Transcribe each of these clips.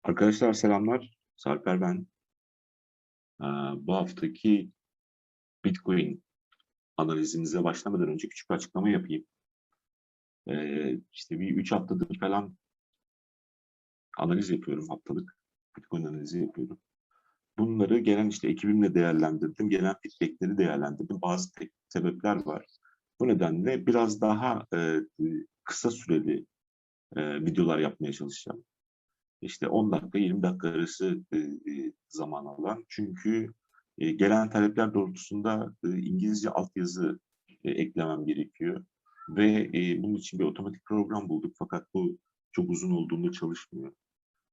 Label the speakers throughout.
Speaker 1: Arkadaşlar selamlar. Sarper ben. Bu haftaki Bitcoin analizimize başlamadan önce küçük bir açıklama yapayım. İşte bir 3 haftadır falan analiz yapıyorum haftalık. Bitcoin analizi yapıyorum. Bunları gelen işte ekibimle değerlendirdim. Gelen feedbackleri değerlendirdim. Bazı sebepler var. Bu nedenle biraz daha kısa süreli videolar yapmaya çalışacağım. İşte 10 dakika, 20 dakika arası zaman alan. Çünkü gelen talepler doğrultusunda İngilizce altyazı eklemem gerekiyor. Ve bunun için bir otomatik program bulduk. Fakat bu çok uzun olduğunda çalışmıyor.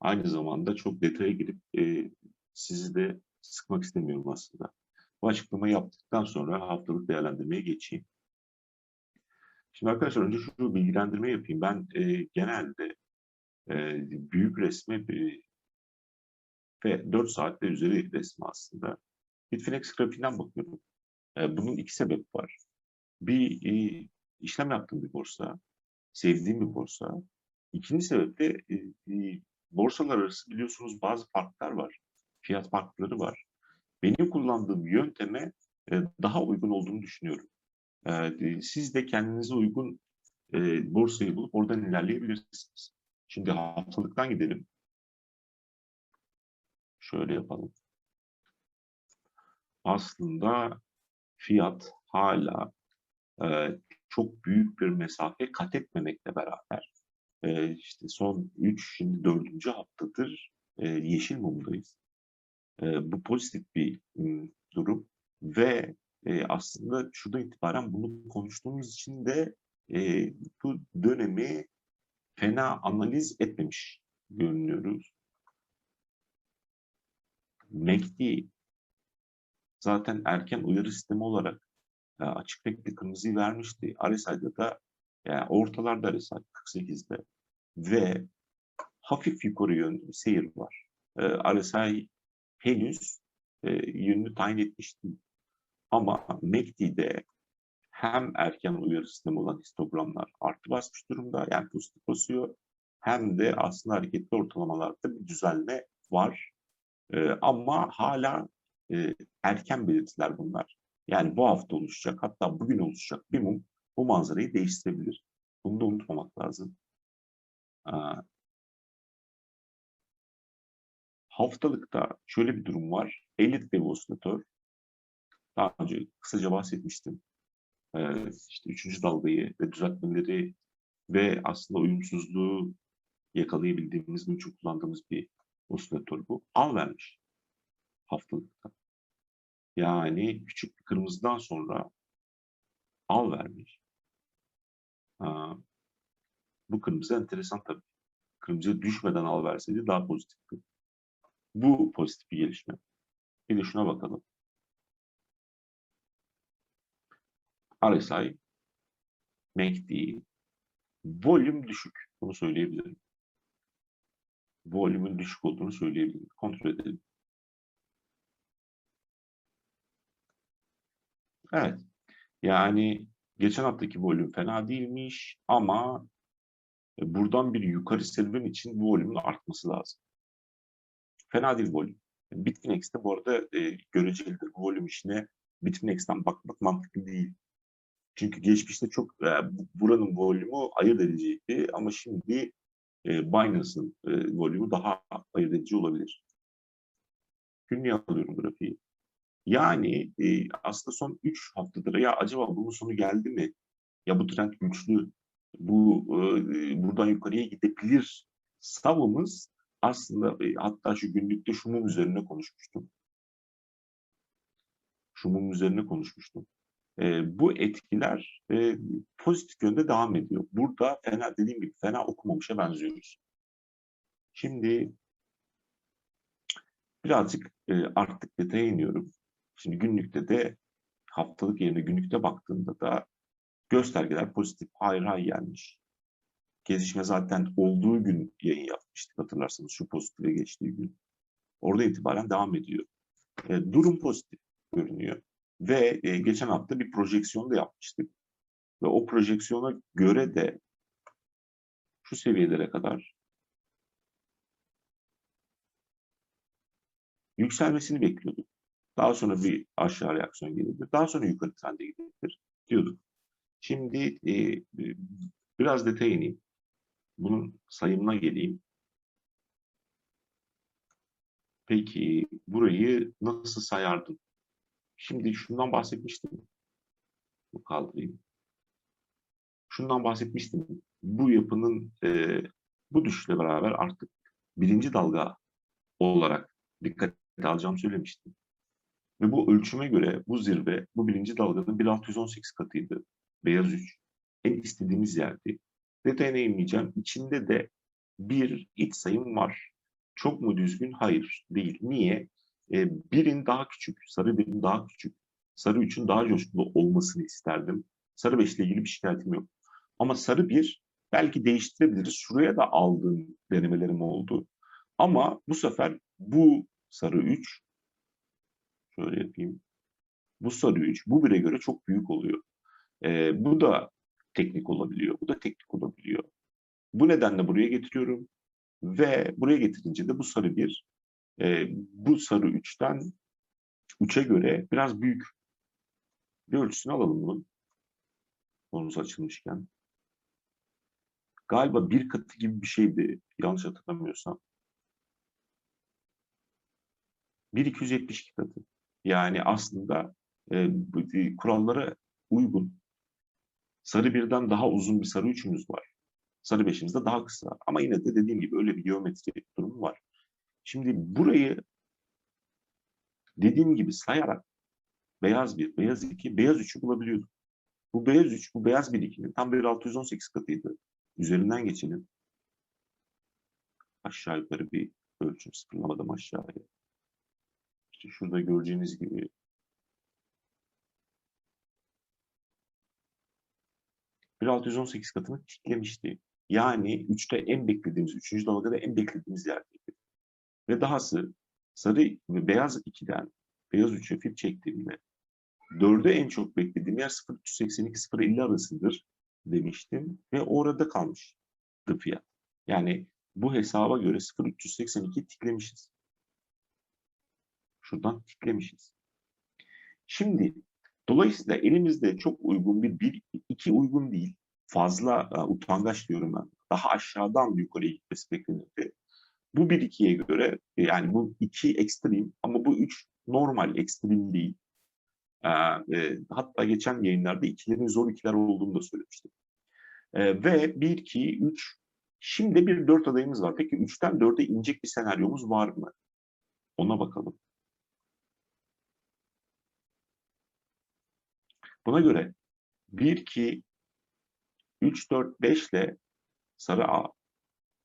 Speaker 1: Aynı zamanda çok detaya girip sizi de sıkmak istemiyorum aslında. Bu açıklamayı yaptıktan sonra haftalık değerlendirmeye geçeyim. Şimdi arkadaşlar önce şu bilgilendirme yapayım. Ben genelde büyük resme ve 4 saat ve üzeri resmi aslında. Bitfinex grafiğinden bakıyorum. Bunun iki sebebi var. Bir işlem yaptığım bir borsa, sevdiğim bir borsa. İkinci sebep de borsalar arası biliyorsunuz bazı farklar var. Fiyat farkları var. Benim kullandığım yönteme daha uygun olduğunu düşünüyorum. Siz de kendinize uygun borsayı bulup oradan ilerleyebilirsiniz. Şimdi haftalıktan gidelim. Şöyle yapalım. Aslında fiyat hala çok büyük bir mesafe kat etmemekle beraber işte son 3, şimdi 4. haftadır yeşil mumdayız. Bu pozitif bir durum ve aslında şuradan itibaren bunu konuştuğumuz için de bu dönemi fena analiz etmemiş görünüyoruz. MACD zaten erken uyarı sistemi olarak açık renkli kırmızıyı vermişti. RSI'da da yani ortalarda RSI 48'de ve hafif yukarı yönlü bir seyir var. RSI henüz yönünü tayin etmişti. Ama MACD'de hem erken uyarı sistemi olan histogramlar artı basmış durumda, yani pozitif basıyor, hem de aslında hareketli ortalamalarda bir düzelme var. Ama hala erken belirtiler bunlar. Yani bu hafta oluşacak, hatta bugün oluşacak bir mum bu manzarayı değiştirebilir. Bunu da unutmamak lazım. Haftalıkta şöyle bir durum var. Elit bir osilatör. Daha önce kısaca bahsetmiştim. İşte üçüncü dalgayı ve düzeltmeleri ve aslında uyumsuzluğu yakalayabildiğimiz, bunun için kullandığımız bir osilatör bu. Al vermiş haftalıkta. Yani küçük bir kırmızıdan sonra al vermiş. Bu kırmızı enteresan tabii. Kırmızıya düşmeden al verseydi daha pozitifti. Bu pozitif bir gelişme. Bir de şuna bakalım. RSI, MACD, volüm düşük. Bunu söyleyebilirim. Volümün düşük olduğunu söyleyebilirim. Kontrol edelim. Evet. Yani geçen haftaki volüm fena değilmiş ama buradan bir yukarı serüven için bu volümün artması lazım. Fena değil volüm. Bitfinex'te bu arada görecelidir. Bu volüm işine Bitfinex'ten bakmak mantıklı değil. Çünkü geçmişte çok buranın volümü ayırt ediciydi ama şimdi Binance'ın volümü daha ayırt edici olabilir. Günlüğe alıyorum grafiği. Yani aslında son 3 haftadır ya acaba bunun sonu geldi mi? Ya bu trend güçlü, bu buradan yukarıya gidebilir savımız aslında hatta şu günlükte şu mum üzerine konuşmuştum. Şu mum üzerine konuşmuştum. Bu etkiler pozitif yönde devam ediyor. Burada fena, dediğim gibi fena okumamışa benziyoruz. Şimdi birazcık artık detaya iniyorum. Şimdi günlükte de haftalık yerine günlükte baktığımda da göstergeler pozitif. Hayır hayır gelmiş. Gelişme zaten olduğu gün yayın yapmıştık hatırlarsanız şu pozitife geçtiği gün. Orada itibaren devam ediyor. Durum pozitif görünüyor. Ve geçen hafta bir projeksiyon da yapmıştık. Ve o projeksiyona göre de şu seviyelere kadar yükselmesini bekliyorduk. Daha sonra bir aşağı reaksiyon gelebilir. Daha sonra yukarı trende gidebilir diyorduk. Şimdi biraz detaya ineyim. Bunun sayımına geleyim. Peki burayı nasıl sayardım? Şimdi şundan bahsetmiştim. Bu kaldırayım. Şundan bahsetmiştim. Bu yapının bu düşüşle beraber artık birinci dalga olarak dikkate alacağımı söylemiştim. Ve bu ölçüme göre bu zirve, bu birinci dalganın 1618 katıydı. Beyaz 3. En istediğimiz yerdi. Detayına inmeyeceğim. İçinde de bir iç sayım var. Çok mu düzgün? Hayır, değil. Niye? Birin daha küçük, sarı birin daha küçük, sarı üçün daha coşkulu olmasını isterdim. Sarı 5 ile ilgili bir şikayetim yok. Ama sarı bir belki değiştirebiliriz. Şuraya da aldığım denemelerim oldu. Ama bu sefer bu sarı 3, şöyle yapayım. Bu sarı 3 bu bire göre çok büyük oluyor. Bu da teknik olabiliyor. Bu da teknik olabiliyor. Bu nedenle buraya getiriyorum. Ve buraya getirince de bu sarı 1 bu sarı 3'ten 3'e göre biraz büyük. Bir ölçüsünü alalım bunun. Konumuz açılmışken. Galiba bir katı gibi bir şeydi. Yanlış hatırlamıyorsam. 1,272 katı. Yani aslında kurallara uygun. Sarı birden daha uzun bir sarı üçümüz var. Sarı beşimiz de daha kısa. Ama yine de dediğim gibi öyle bir geometri durumu var. Şimdi burayı dediğim gibi sayarak beyaz 1, beyaz 2, beyaz 3'ü bulabiliyorduk. Bu beyaz 3, bu beyaz 1, 2'nin tam 1,618 katıydı. Üzerinden geçelim. Aşağı yukarı bir ölçüm, sıfırlamadım aşağıya. İşte şurada göreceğiniz gibi 1,618 katını tiklemişti. Yani 3'te en beklediğimiz, 3. dalgada en beklediğimiz yerdeydi. Ve dahası sarı ve beyaz 2'den beyaz 3'e fip çektiğimde 4'ü en çok beklediğim yer 0,382-0,50 arasıdır demiştim ve orada kalmıştı fiyat. Yani bu hesaba göre 0,382 tiklemişiz. Şuradan tiklemişiz. Şimdi dolayısıyla elimizde çok uygun bir iki uygun değil. Fazla utangaç diyorum ben. Daha aşağıdan yukarıya gitmesi beklenirdi. Bu 1-2'ye göre yani bu 2 ekstrem ama bu 3 normal ekstrem değil. Hatta geçen yayınlarda ikilerin zor ikiler olduğunu da söylemiştim. Ve 1, 2, 3 şimdi bir 4 adayımız var. Peki 3'ten 4'e inecek bir senaryomuz var mı? Ona bakalım. Buna göre 1, 2, 3, 4, 5 ile sarı A,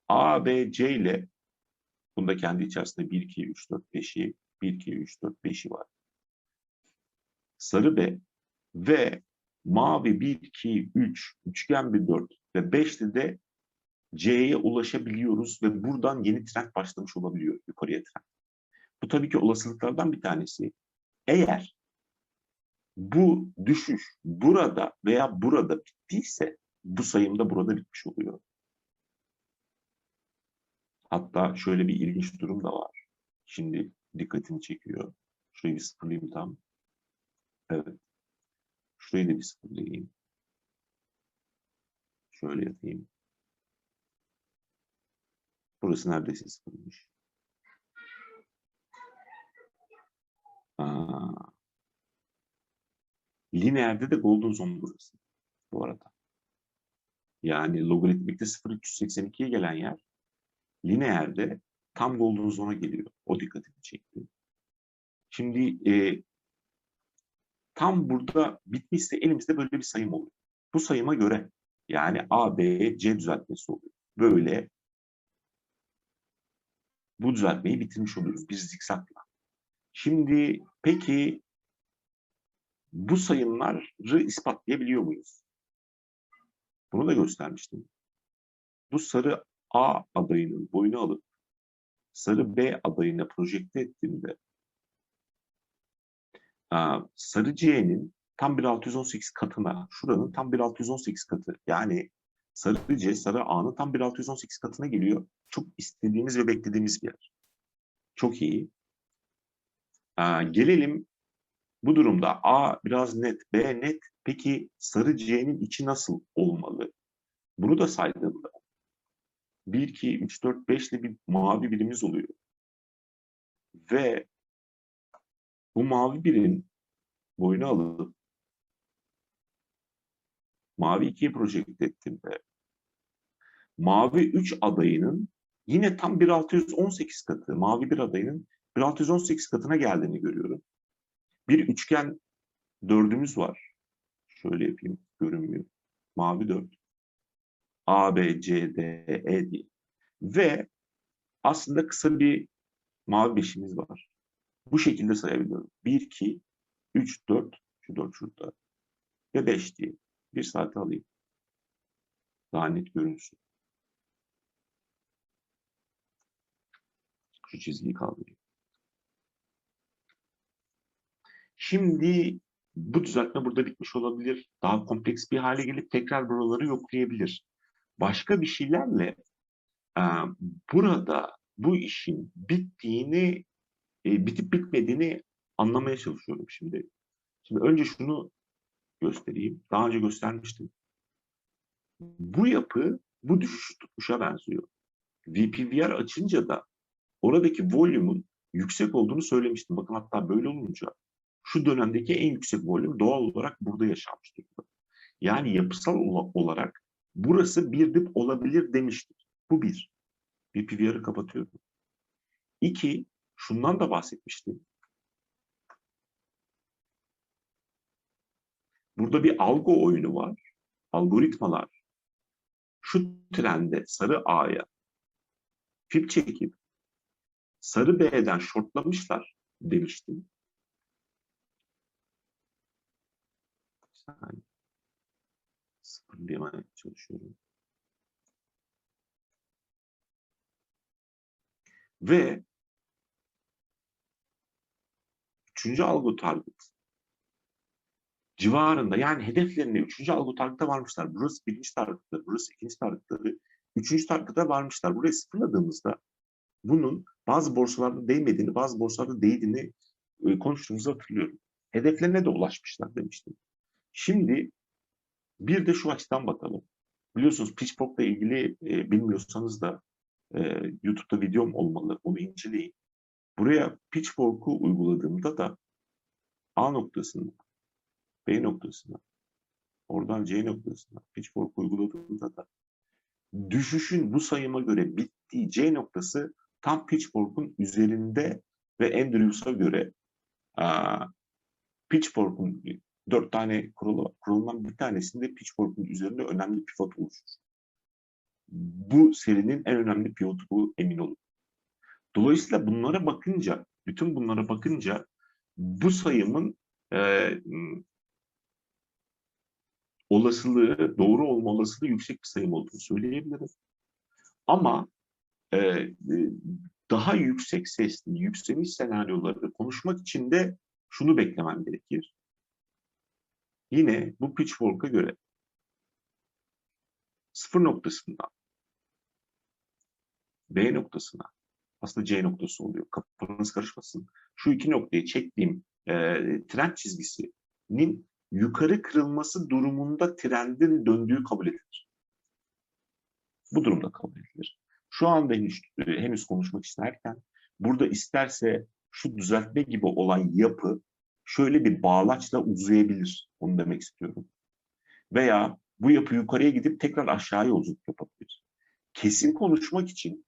Speaker 1: A, B, C ile bunda kendi içerisinde 1, 2, 3, 4, 5'i 1, 2, 3, 4, 5'i var. Sarı B ve mavi 1, 2, 3, üçgen bir 4 ve 5'te de C'ye ulaşabiliyoruz ve buradan yeni trend başlamış olabiliyor, yukarıya trend. Bu tabii ki olasılıklardan bir tanesi. Eğer bu düşüş burada veya burada bittiyse bu sayım da burada bitmiş oluyor. Hatta şöyle bir ilginç durum da var. Şimdi dikkatimi çekiyor. Şurayı bir sıfırlayayım tam. Evet. Şurayı da bir sıfırlayayım. Şöyle yapayım. Burası neredeyse sıfırmış. Lineerde de golden zone burası bu arada. Yani logaritmikte 0,382'ye gelen yer lineerde tam golden zone'a geliyor. O dikkatimi çekti. Şimdi tam burada bitmişse elimizde böyle bir sayım oluyor. Bu sayıma göre yani A, B, C düzeltmesi oluyor. Böyle bu düzeltmeyi bitirmiş oluyoruz bir zikzakla. Şimdi peki bu sayımları ispatlayabiliyor muyuz? Bunu da göstermiştim. Bu sarı A adayının boyunu alıp sarı B adayına projekte ettiğimde sarı C'nin tam 1,618 katına, şuranın tam 1,618 katı. Yani sarı C, sarı A'nın tam 1,618 katına geliyor. Çok istediğimiz ve beklediğimiz bir yer. Çok iyi. Gelelim bu durumda A biraz net, B net. Peki sarı C'nin içi nasıl olmalı? Bunu da saydığımda 1, 2, 3, 4, 5 ile bir mavi birimiz oluyor. Ve bu mavi birin boyunu alıp mavi 2'ye projekte ettiğimde mavi 3 adayının yine tam 1618 katı, mavi bir adayının 1618 katına geldiğini görüyorum. Bir üçgen dördümüz var. Şöyle yapayım, görünmüyor. Mavi 4. A, B, C, D, E diye. Ve aslında kısa bir mavi beşimiz var. Bu şekilde sayabiliyorum. 1, 2, 3, 4, şu 4 şurada ve 5 diye. Bir saate alayım. Daha net görünsün. Şu çizgiyi kaldırayım. Şimdi bu düzeltme burada bitmiş olabilir. Daha kompleks bir hale gelip tekrar buraları yoklayabilir. Başka bir şeylerle e, burada bu işin bittiğini, bitip bitmediğini anlamaya çalışıyorum şimdi. Şimdi önce şunu göstereyim. Daha önce göstermiştim. Bu yapı bu düşüş tutmuşa benziyor. VPVR açınca da oradaki volume'un yüksek olduğunu söylemiştim. Bakın hatta böyle olunca şu dönemdeki en yüksek volüm doğal olarak burada yaşanmış durumda. Yani yapısal olarak burası bir dip olabilir demiştik. Bu bir. VPVR'ı kapatıyorum. İki, şundan da bahsetmiştim. Burada bir algo oyunu var. Algoritmalar şu trende sarı A'ya fib çekip sarı B'den shortlamışlar demiştim. Yani sıfırlayamaya çalışıyorum. Ve üçüncü algo target civarında, yani hedeflerine üçüncü algo target'a varmışlar. Burası birinci target'ları, burası ikinci target'ları, üçüncü target'a varmışlar. Burayı sıfırladığımızda bunun bazı borsalarda değmediğini, bazı borsalarda değdiğini konuştuğumuzu hatırlıyorum. Hedeflerine de ulaşmışlar demiştim. Şimdi bir de şu açıdan bakalım. Biliyorsunuz PitchBook'la ilgili bilmiyorsanız da YouTube'da videom olmalı. Onu inceleyin. Buraya Pitchfork'u uyguladığımda da A noktasına, B noktasına, oradan C noktasına Pitchfork'u uyguladığımda da düşüşün bu sayıma göre bittiği C noktası tam Pitchfork'un üzerinde ve Andrews'a göre Pitchfork'un 4 tane kurulu var. Kurulundan bir tanesinde Pitchfork'un üzerinde önemli pivot oluşur. Bu serinin en önemli pivotu bu, emin olun. Dolayısıyla bunlara bakınca, bütün bunlara bakınca bu sayımın olasılığı, doğru olma olasılığı yüksek bir sayım olduğunu söyleyebilirim. Ama daha yüksek sesli, yükseliş senaryoları konuşmak için de şunu beklemem gerekir. Yine bu Pitchfork'a göre sıfır noktasından B noktasına, aslında C noktası oluyor. Kafanız karışmasın. Şu iki noktayı çektiğim trend çizgisinin yukarı kırılması durumunda trendin döndüğü kabul edilir. Bu durumda kabul edilir. Şu anda henüz konuşmak isterken burada isterse şu düzeltme gibi olan yapı şöyle bir bağlaçla uzayabilir. Onu demek istiyorum. Veya bu yapı yukarıya gidip tekrar aşağıya yolculuk yapabilir. Kesin konuşmak için,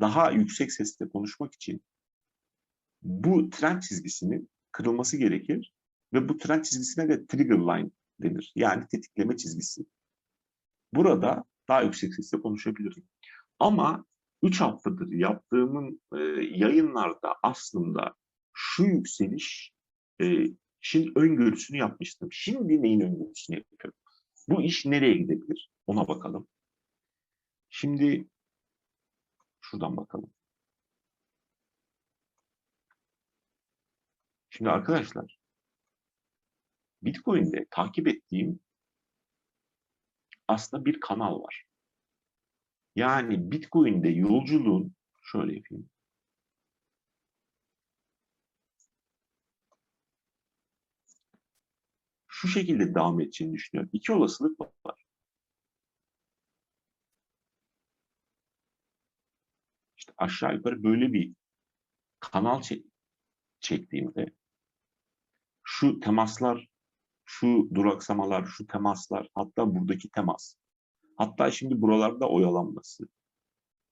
Speaker 1: daha yüksek sesle konuşmak için bu trend çizgisinin kırılması gerekir ve bu trend çizgisine de trigger line denir. Yani tetikleme çizgisi. Burada daha yüksek sesle konuşabilirim. Ama 3 haftadır yaptığımın yayınlarda aslında şu yükseliş şimdi öngörüsünü yapmıştım. Şimdi neyin öngörüsünü yapıyorum? Bu iş nereye gidebilir? Ona bakalım. Şimdi şuradan bakalım. Şimdi arkadaşlar, Bitcoin'de takip ettiğim aslında bir kanal var. Yani Bitcoin'de yolculuğun, şöyle yapayım. şu şekilde devam edeceğini düşünüyorum. İki olasılık var. İşte aşağı yukarı böyle bir kanal çektiğimde şu temaslar, şu duraksamalar, şu temaslar, hatta buradaki temas, hatta şimdi buralarda oyalanması,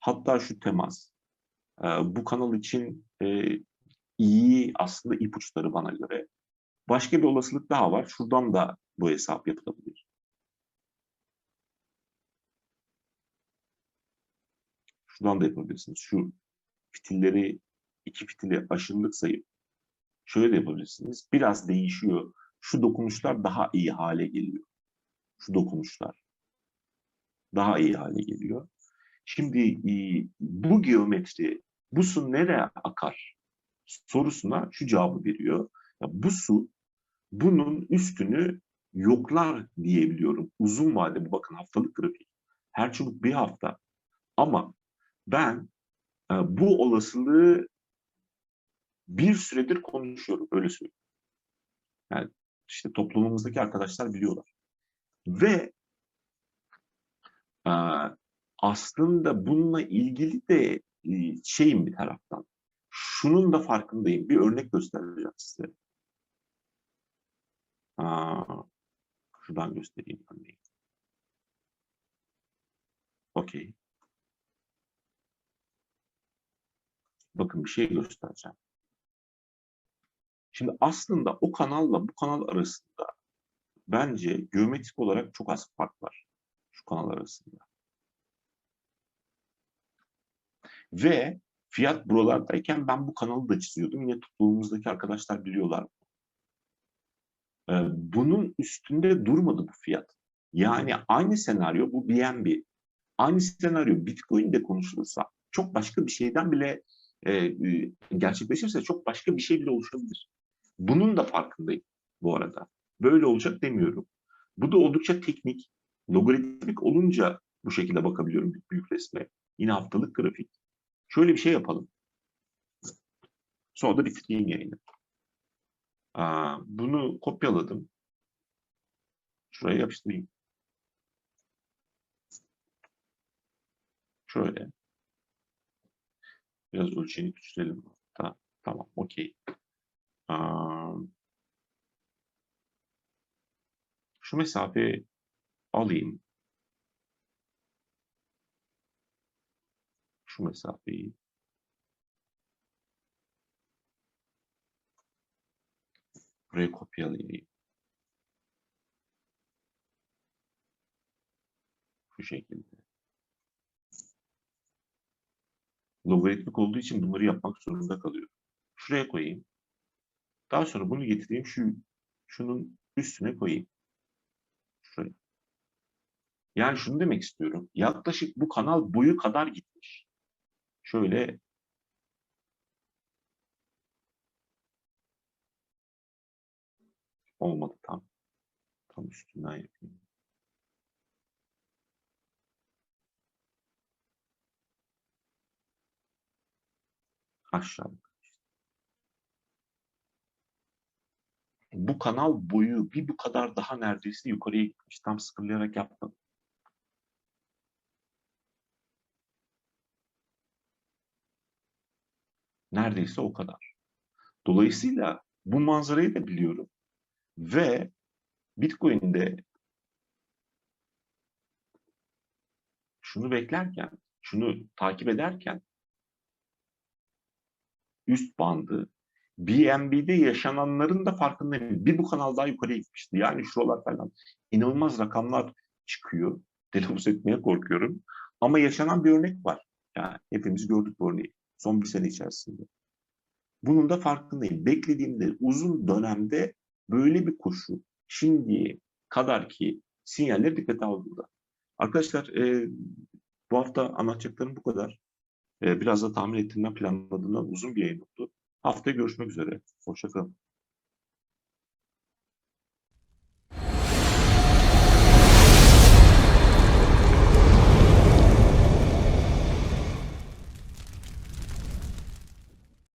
Speaker 1: hatta şu temas, bu kanal için iyi aslında ipuçları bana göre. Başka bir olasılık daha var. Şuradan da bu hesap yapılabilir. Şuradan da yapabilirsiniz. Şu fitilleri, iki fitili aşırılık sayıp şöyle de yapabilirsiniz. Biraz değişiyor. Şu dokunuşlar daha iyi hale geliyor. Şu dokunuşlar daha iyi hale geliyor. Şimdi bu geometri, bu su nereye akar sorusuna şu cevabı veriyor. Ya bu su bunun üstünü yoklar diyebiliyorum. Uzun vadede bakın haftalık grafik. Her çubuk bir hafta. Ama ben bu olasılığı bir süredir konuşuyorum. Öyle söyleyeyim. Yani işte toplumumuzdaki arkadaşlar biliyorlar. Ve aslında bununla ilgili de şeyim bir taraftan. Şunun da farkındayım. Bir örnek göstereceğim size. Şuradan göstereyim örneği. Okey. Bakın bir şey göstereceğim. Şimdi aslında o kanalla bu kanal arasında bence geometrik olarak çok az fark var. Şu kanal arasında. Ve fiyat buralardayken ben bu kanalı da çiziyordum. Yine toplumumuzdaki arkadaşlar biliyorlar. Bunun üstünde durmadı bu fiyat. Yani aynı senaryo bu BNB. Aynı senaryo Bitcoin'de konuşulursa çok başka bir şeyden bile gerçekleşirse çok başka bir şey bile oluşabilir. Bunun da farkındayım bu arada. Böyle olacak demiyorum. Bu da oldukça teknik. Logaritmik olunca bu şekilde bakabiliyorum büyük resme. Yine haftalık grafik. Şöyle bir şey yapalım. Sonra da bitireyim yayını. Bunu kopyaladım. Şuraya yapıştırayım. Şöyle. Biraz ölçeğini küçültelim. Tamam, okey. Şu mesafeyi alayım. Şu mesafeyi. Buraya kopyalayayım. Şu şekilde. Logaritmik olduğu için bunları yapmak zorunda kalıyorum. Şuraya koyayım. Daha sonra bunu getireyim. Şunun üstüne koyayım. Şuraya. Yani şunu demek istiyorum. Yaklaşık bu kanal boyu kadar gitmiş. Şöyle olmadı tam. Tam üstünden yapayım. Aşağı. Bu kanal boyu bir bu kadar daha neredeyse yukarıya gitmiş. Tam sıfırlayarak yaptım. Neredeyse o kadar. Dolayısıyla bu manzarayı da biliyorum. Ve Bitcoin'de şunu beklerken, şunu takip ederken üst bandı BNB'de yaşananların da farkındayım. Bir bu kanal daha yukarıya gitmişti. Yani şuralar falan inanılmaz rakamlar çıkıyor. Telaffuz etmeye korkuyorum. Ama yaşanan bir örnek var. Yani hepimiz gördük bu örneği. Son bir sene içerisinde. Bunun da farkındayım. Beklediğimde uzun dönemde böyle bir koşu şimdiye kadar ki sinyaller dikkate alındı. Arkadaşlar bu hafta anlatacaklarım bu kadar. Biraz da tahmin ettiğimden planladığımdan uzun bir yayın oldu. Haftaya görüşmek üzere. Hoşça kalın.